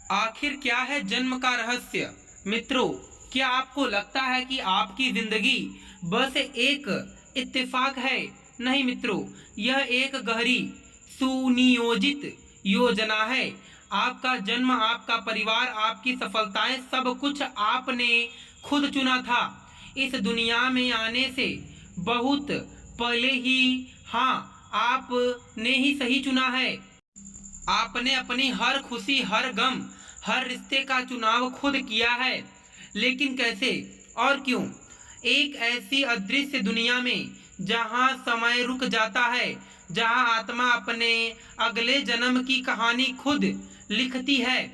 आखिर क्या है जन्म का रहस्य? मित्रों, क्या आपको लगता है कि आपकी जिंदगी बस एक इत्तेफाक है? नहीं मित्रों, यह एक गहरी सुनियोजित योजना है। आपका जन्म, आपका परिवार, आपकी सफलताएं, सब कुछ आपने खुद चुना था। इस दुनिया में आने से बहुत पहले ही, हाँ, आपने ही सही चुना है। आपने अपनी हर खुशी, हर गम, हर रिश्ते का चुनाव खुद किया है। लेकिन कैसे और क्यों? एक ऐसी अदृश्य दुनिया में जहां समय रुक जाता है, जहां आत्मा अपने अगले जन्म की कहानी खुद लिखती है,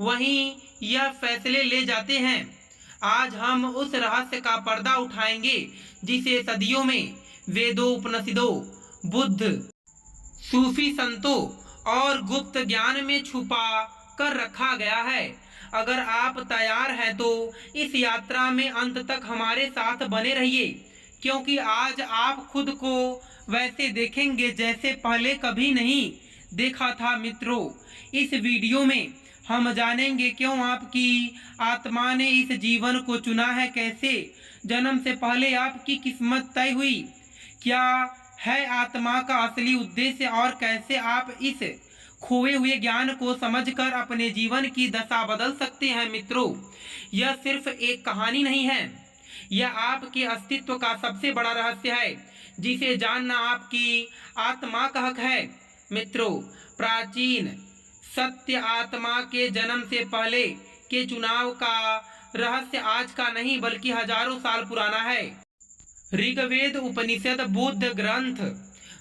वहीं यह फैसले ले जाते हैं। आज हम उस रहस्य का पर्दा उठाएंगे जिसे सदियों में वेदों, उपनिषदों, बुद्ध, सूफी संतों और गुप्त ज्ञान में छुपा कर रखा गया है। अगर आप तैयार हैं तो इस यात्रा में अंत तक हमारे साथ बने रहिए, क्योंकि आज आप खुद को वैसे देखेंगे जैसे पहले कभी नहीं देखा था। मित्रों, इस वीडियो में हम जानेंगे क्यों आपकी आत्मा ने इस जीवन को चुना है, कैसे जन्म से पहले आपकी किस्मत तय हुई, क्या है आत्मा का असली उद्देश्य और कैसे आप इस खोए हुए ज्ञान को समझकर अपने जीवन की दशा बदल सकते हैं। मित्रों, यह सिर्फ एक कहानी नहीं है, यह आपके अस्तित्व का सबसे बड़ा रहस्य है जिसे जानना आपकी आत्मा का हक है। मित्रों, प्राचीन सत्य आत्मा के जन्म से पहले के चुनाव का रहस्य आज का नहीं बल्कि हजारों साल पुराना है। ऋग्वेद, उपनिषद, बुद्ध ग्रंथ,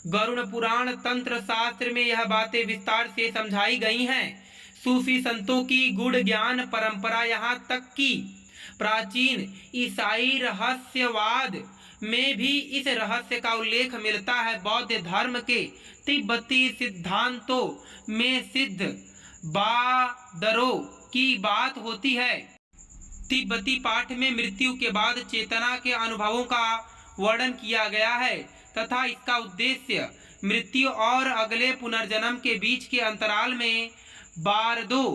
गरुड़ पुराण, तंत्र शास्त्र में यह बातें विस्तार से समझाई गई हैं। सूफी संतों की गुड़ ज्ञान परंपरा, यहाँ तक कि प्राचीन ईसाई रहस्यवाद में भी इस रहस्य का उल्लेख मिलता है। बौद्ध धर्म के तिब्बती सिद्धांतों में सिद्ध बादरों की बात होती है। तिब्बती पाठ में मृत्यु के बाद चेतना के अनुभवों का वर्णन किया गया है तथा इसका उद्देश्य मृत्यु और अगले पुनर्जन्म के बीच के अंतराल में बारदों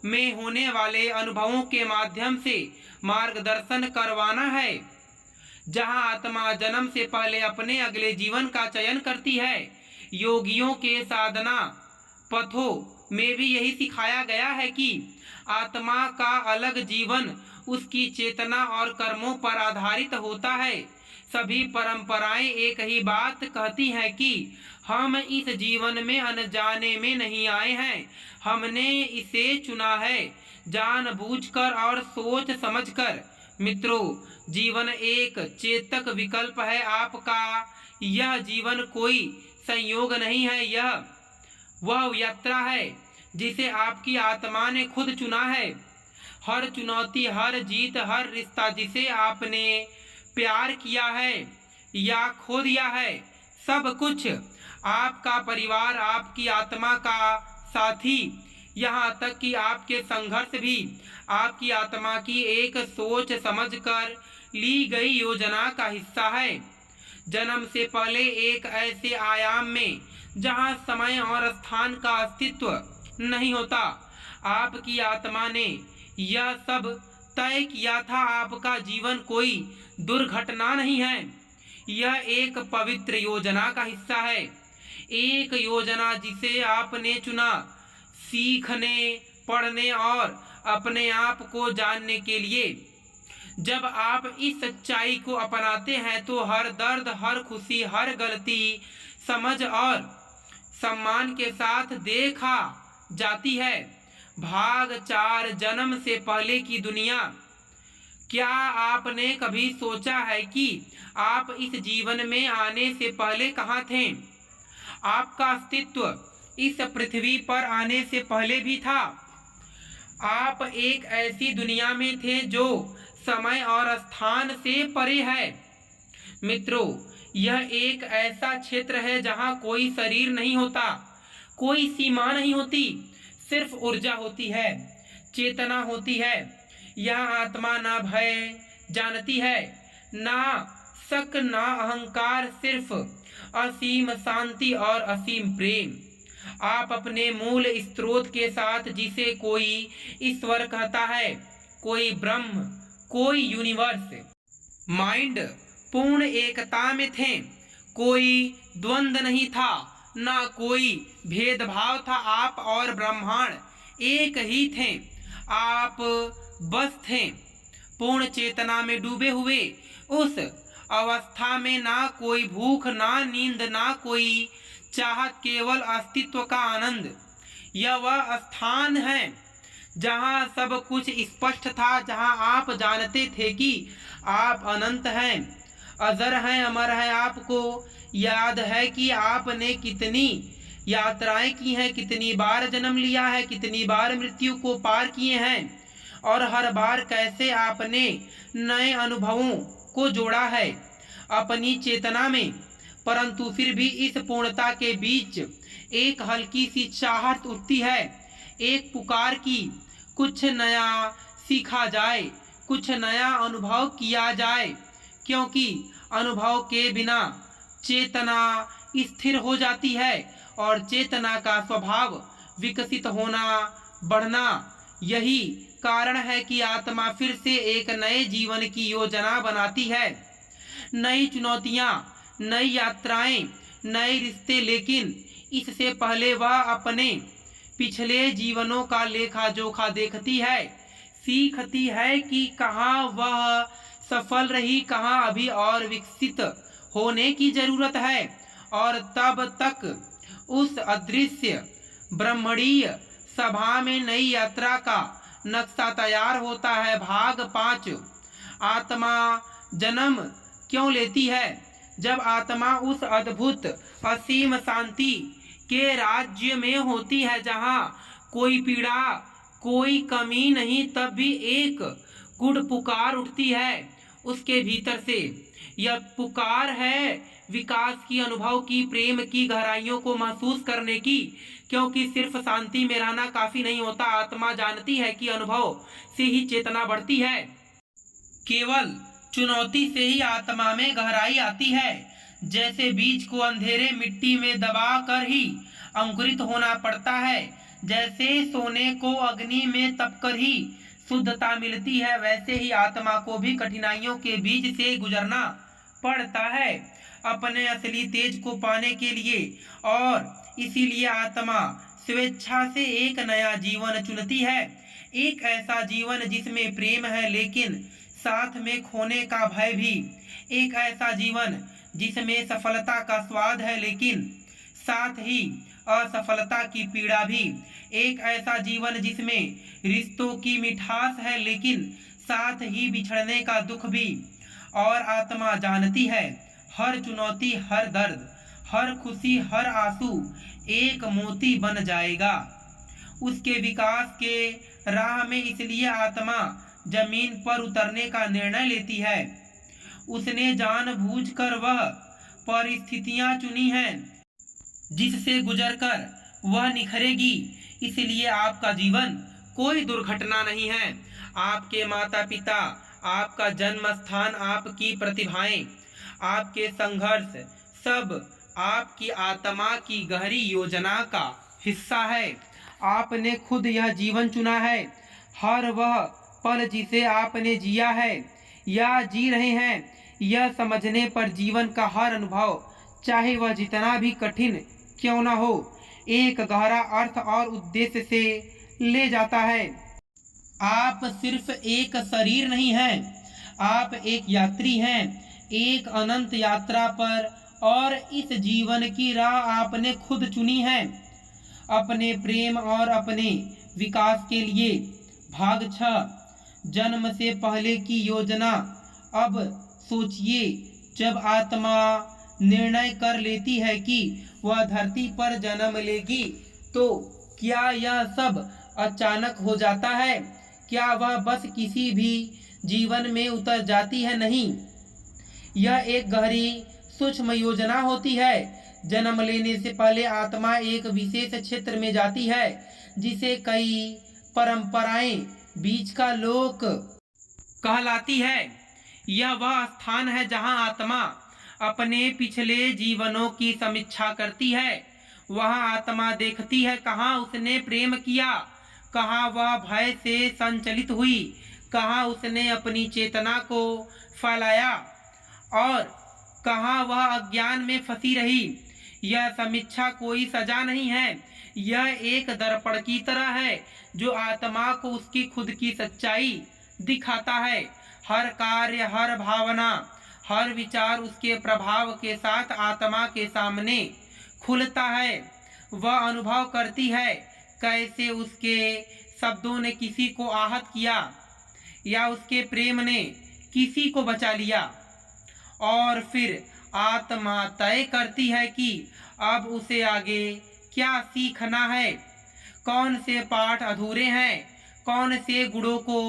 में होने वाले अनुभवों के माध्यम से मार्गदर्शन करवाना है। जहां आत्मा जन्म से पहले अपने अगले जीवन का चयन करती है। योगियों के साधना पथों में भी यही सिखाया गया है कि आत्मा का अलग जीवन उसकी चेतना और कर्मों पर आधारित होता है। सभी परंपराएं एक ही बात कहती हैं कि हम इस जीवन में अनजाने में नहीं आए हैं, हमने इसे चुना है जानबूझकर और सोच समझकर। मित्रों, जीवन एक चेतक विकल्प है आपका। यह जीवन कोई संयोग नहीं है, यह वह यात्रा है जिसे आपकी आत्मा ने खुद चुना है। हर चुनौती, हर जीत, हर रिश्ता जिसे आपने प्यार किया है या खो दिया है, सब कुछ आपका परिवार, आपकी आत्मा का साथी, यहाँ तक कि आपके संघर्ष भी आपकी आत्मा की एक सोच समझकर ली गई योजना का हिस्सा है। जन्म से पहले एक ऐसे आयाम में जहाँ समय और स्थान का अस्तित्व नहीं होता, आपकी आत्मा ने यह सब तय किया था। आपका जीवन कोई दुर्घटना नहीं है, यह एक पवित्र योजना का हिस्सा है। एक योजना जिसे आपने चुना सीखने, पढ़ने और अपने आप को जानने के लिए। जब आप इस सच्चाई को अपनाते हैं तो हर दर्द, हर खुशी, हर गलती समझ और सम्मान के साथ देखा जाती है। भाग 4, जन्म से पहले की दुनिया। क्या आपने कभी सोचा है कि आप इस जीवन में आने से पहले कहाँ थे? आपका अस्तित्व इस पृथ्वी पर आने से पहले भी था। आप एक ऐसी दुनिया में थे जो समय और स्थान से परे है। मित्रों, यह एक ऐसा क्षेत्र है जहाँ कोई शरीर नहीं होता, कोई सीमा नहीं होती, सिर्फ ऊर्जा होती है, चेतना होती है। यह आत्मा ना भय जानती है, ना शक, ना अहंकार, सिर्फ असीम शांति और असीम प्रेम। आप अपने मूल स्रोत के साथ, जिसे कोई ईश्वर कहता है, कोई ब्रह्म, कोई यूनिवर्स माइंड, पूर्ण एकता में थे। कोई द्वंद्व नहीं था, ना कोई भेदभाव था। आप और ब्रह्मांड एक ही थे। आप बस थे पूर्ण चेतना में डूबे हुए। उस अवस्था में ना कोई भूख, ना नींद, ना कोई चाहत, केवल अस्तित्व का आनंद। यह वह स्थान है जहाँ सब कुछ स्पष्ट था, जहाँ आप जानते थे कि आप अनंत हैं, अजर हैं, अमर हैं। आपको याद है कि आपने कितनी यात्राएं की हैं, कितनी बार जन्म लिया है, कितनी बार मृत्यु को पार किए हैं, और हर बार कैसे आपने नए अनुभवों को जोड़ा है अपनी चेतना में। परंतु फिर भी इस पूर्णता के बीच एक हल्की सी चाहत उठती है, एक पुकार की कुछ नया सीखा जाए, कुछ नया अनुभव किया जाए, क्योंकि अनुभव के बिना चेतना स्थिर हो जाती है और चेतना का स्वभाव विकसित होना, बढ़ना। यही कारण है कि आत्मा फिर से एक नए जीवन की योजना बनाती है। नई चुनौतियां, नई यात्राएं, नए रिश्ते, लेकिन इससे पहले वह अपने पिछले जीवनों का लेखा जोखा देखती है, सीखती है कि कहाँ वह सफल रही, कहाँ अभी और विकसित होने की जरूरत है। और तब तक उस अदृश्य ब्रह्मणीय सभा में नई यात्रा का नक्शा तैयार होता है। भाग 5। आत्मा जन्म क्यों लेती है? जब आत्मा उस अद्भुत असीम शांति के राज्य में होती है जहाँ कोई पीड़ा, कोई कमी नहीं, तब भी एक गुड़ पुकार उठती है उसके भीतर से। यह पुकार है विकास की, अनुभव की, प्रेम की गहराइयों को महसूस करने की, क्योंकि सिर्फ शांति में रहना काफी नहीं होता। आत्मा जानती है कि अनुभव से ही चेतना बढ़ती है। केवल चुनौती से ही आत्मा में गहराई आती है। जैसे बीज को अंधेरे मिट्टी में दबा कर ही अंकुरित होना पड़ता है, जैसे सोने को अग्नि में तपकर ही शुद्धता मिलती है, वैसे ही आत्मा को भी कठिनाइयों के बीच से गुजरना पड़ता है अपने असली तेज को पाने के लिए। और इसीलिए आत्मा स्वेच्छा से एक नया जीवन चुनती है, एक ऐसा जीवन जिसमें प्रेम है लेकिन साथ में खोने का भय भी, एक ऐसा जीवन जिसमें सफलता का स्वाद है लेकिन साथ ही असफलता की पीड़ा भी, एक ऐसा जीवन जिसमें रिश्तों की मिठास है लेकिन साथ ही बिछड़ने का दुख भी। और आत्मा जानती है हर चुनौती, हर दर्द, हर खुशी, हर आंसू एक मोती बन जाएगा उसके विकास के राह में। इसलिए आत्मा जमीन पर उतरने का निर्णय लेती है। उसने जानबूझकर वह परिस्थितियां चुनी हैं जिससे गुजरकर वह निखरेगी। इसलिए आपका जीवन कोई दुर्घटना नहीं है। आपके माता पिता, आपका जन्म स्थान, आपकी प्रतिभाएं, आपके संघर्ष, सब आपकी आत्मा की गहरी योजना का हिस्सा है। आपने खुद यह जीवन चुना है। हर वह पल जिसे आपने जिया है या जी रहे हैं, यह समझने पर जीवन का हर अनुभव, चाहे वह जितना भी कठिन क्यों ना हो, एक गहरा अर्थ और उद्देश्य से ले जाता है। आप सिर्फ एक शरीर नहीं हैं, आप एक यात्री हैं, एक अनंत यात्रा पर, और इस जीवन की राह आपने खुद चुनी है अपने प्रेम और अपने विकास के लिए। भाग 6, जन्म से पहले की योजना। अब सोचिए, जब आत्मा निर्णय कर लेती है कि वह धरती पर जन्म लेगी, तो क्या यह सब अचानक हो जाता है? क्या वह बस किसी भी जीवन में उतर जाती है? नहीं, यह एक गहरी सूक्ष्म योजना होती है। जन्म लेने से पहले आत्मा एक विशेष क्षेत्र में जाती है जिसे कई परंपराएं बीच का लोक कहलाती है। यह वह स्थान है जहां आत्मा अपने पिछले जीवनों की समीक्षा करती है। वह आत्मा देखती है कहाँ उसने प्रेम किया, कहाँ वह भय से संचलित हुई, कहाँ उसने अपनी चेतना को फैलाया और कहाँ वह अज्ञान में फंसी रही। यह समीक्षा कोई सजा नहीं है, यह एक दर्पण की तरह है जो आत्मा को उसकी खुद की सच्चाई दिखाता है। हर कार्य, हर भावना, हर विचार उसके प्रभाव के साथ आत्मा के सामने खुलता है। वह अनुभव करती है कैसे उसके शब्दों ने किसी को आहत किया या उसके प्रेम ने किसी को बचा लिया, और फिर आत्मा तय करती है कि अब उसे आगे क्या सीखना है, कौन से पाठ अधूरे हैं, कौन से गुणों को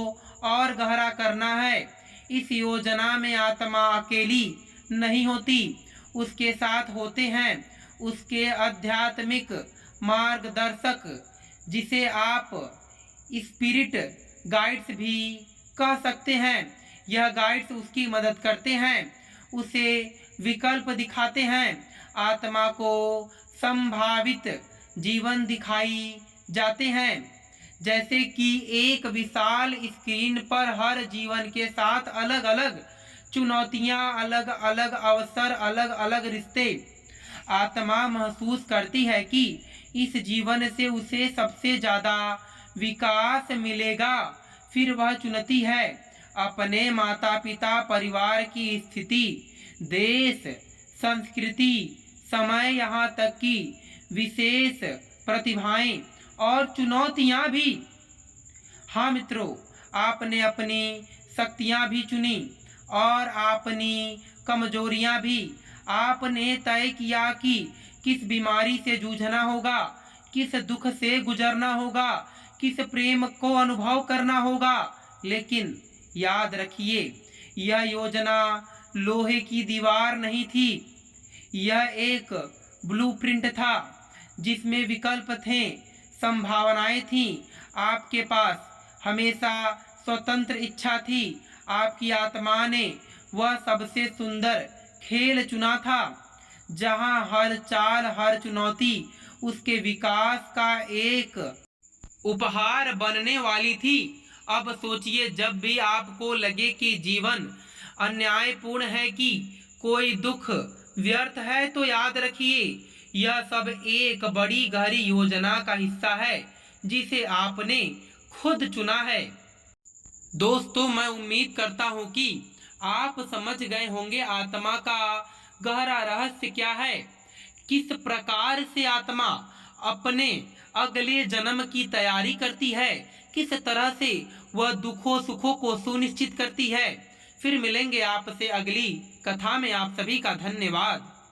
और गहरा करना है। इस योजना में आत्मा अकेली नहीं होती, उसके साथ होते हैं उसके आध्यात्मिक मार्गदर्शक, जिसे आप स्पिरिट गाइड्स भी कह सकते हैं। यह गाइड्स उसकी मदद करते हैं, उसे विकल्प दिखाते हैं, आत्मा को संभावित जीवन दिखाई जाते हैं। जैसे कि एक विशाल स्क्रीन पर हर जीवन के साथ अलग अलग चुनौतियां, अलग अलग अवसर, अलग अलग रिश्ते। आत्मा महसूस करती है कि इस जीवन से उसे सबसे ज्यादा विकास मिलेगा। फिर वह चुनती है अपने माता पिता, परिवार की स्थिति, देश, संस्कृति, समय, यहाँ तक कि विशेष प्रतिभाएं और चुनौतियां भी। हाँ मित्रों, आपने अपनी शक्तियां भी चुनी और अपनी कमजोरियां भी। आपने तय किया कि किस बीमारी से जूझना होगा, किस दुख से गुजरना होगा, किस प्रेम को अनुभव करना होगा। लेकिन याद रखिए, यह योजना लोहे की दीवार नहीं थी, यह एक ब्लूप्रिंट था जिसमें विकल्प थे, संभावनाएं थीं। आपके पास हमेशा स्वतंत्र इच्छा थी। आपकी आत्मा ने वह सबसे सुंदर खेल चुना था जहां हर चाल, हर चुनौती उसके विकास का एक उपहार बनने वाली थी। अब सोचिए, जब भी आपको लगे कि जीवन अन्यायपूर्ण है, कि कोई दुख व्यर्थ है, तो याद रखिए यह सब एक बड़ी गहरी योजना का हिस्सा है जिसे आपने खुद चुना है। दोस्तों, मैं उम्मीद करता हूं कि आप समझ गए होंगे आत्मा का गहरा रहस्य क्या है, किस प्रकार से आत्मा अपने अगले जन्म की तैयारी करती है, किस तरह से वह दुखों सुखों को सुनिश्चित करती है। फिर मिलेंगे आपसे अगली कथा में। आप सभी का धन्यवाद।